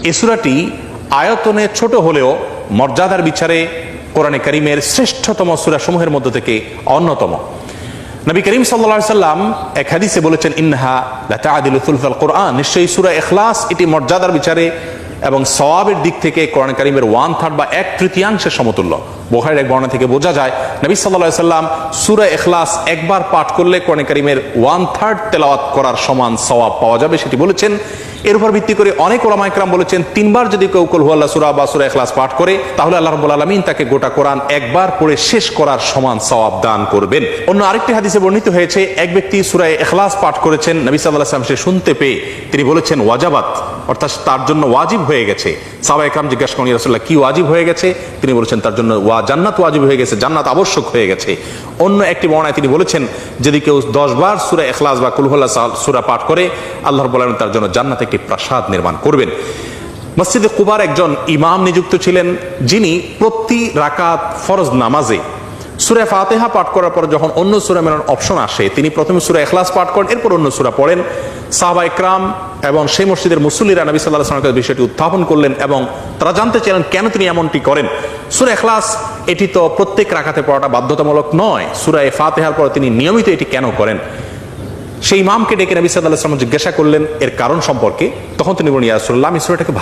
এই সূরাটি আয়তনে ছোট হলেও মর্যাদার বিচারে কোরআনে কারীমের শ্রেষ্ঠতম সূরাসমূহের মধ্য থেকে অন্যতম। নবী করিম সাল্লাল্লাহু আলাইহি সাল্লাম এক হাদিসে বলেছেন, ইন্নাহা লাতা'দিলু সুলসাল কোরআন, নিশ্চয়ই সূরা ইখলাস এটি মর্যাদার বিচারে এবং সওয়াবের দিক থেকে কোরআন কারীমের 1/3 বা 1/3 সমতুল্য। বুখারীর এক বর্ণনা থেকে বোঝা যায় নবী সাল্লাল্লাহু আলাইহি সাল্লাম সূরা ইখলাস একবার পাঠ করলে কোরআন কারীমের 1/3 তেলাওয়াত করার সমান সওয়াব পাওয়া যাবে, সেটি বলেছেন। এর উপর ভিত্তি করে অনেক উলামা ইকরাম বলেছেন, 3 বার যদি কেউ কুল হুয়াল্লাহ সূরা বা সূরা ইখলাস পাঠ করে তাহলে আল্লাহ রাব্বুল আলামিন তাকে গোটা কোরআন একবার পড়ে শেষ করার সমান সওয়াব দান করবেন। অন্য আরেকটি হাদিসে বর্ণিত হয়েছে, এক ব্যক্তি সূরা ইখলাস পাঠ করেছেন, নবী সাল্লাল্লাহু আলাইহি ওয়াসাল্লাম সে শুনতে পেয়ে তিনি বলেছেন ওয়াজাবাত, অর্থাৎ তার জন্য ওয়াজিব হয়ে গেছে। সাহাবা ইকরাম জিজ্ঞাসা করেন, ইয়া রাসূলুল্লাহ কি ওয়াজিব হয়ে গেছে? তিনি বলেছেন তার জন্য জান্নাত ওয়াজিব হয়ে গেছে, জান্নাত আবশ্যক হয়ে গেছে। অন্য একটি বর্ণনায় তিনি বলেছেন, যদি কেউ 10 বার সূরা ইখলাস বা কুল হুয়াল্লাহ সূরা পাঠ করে আল্লাহ রাব্বুল আলামিন তার জন্য জান্নাতে একটি প্রাসাদ নির্মাণ করবেন। মসজিদে কুবার একজন ইমাম নিযুক্ত ছিলেন, যিনি প্রতি রাকাত ফরজ নামাজে সূরা ফাতিহা পাঠ করার পর যখন অন্য সূরা মেলানোর অপশন আসে তিনি প্রথমে সূরা ইখলাস পাঠ করেন, এরপর অন্য সূরা পড়েন। সাহাবা ইকরাম এবং সেই মসজিদের মুসল্লিরা নবী সাল্লাল্লাহু আলাইহি ওয়াসাল্লামের বিষয়টি উত্থাপন করলেন এবং তারা জানতে চাইলেন কেন তিনি এমনটি করেন। সূরা ইখলাস এটি তো প্রত্যেক রাকাতে পড়াটা বাধ্যতামূলক নয়, সূরা ফাতিহার পর তিনি নিয়মিত এটি কেন করেন? সেই ইমামকে ডেকে নবী সাল্লাল্লাহু আলাইহি ওয়াসাল্লাম জিজ্ঞাসা করলেন এর কারণ সম্পর্কে। তখন তিনি বলেন, ইয়া রাসূলুল্লাহ, আমি সূরাটাকে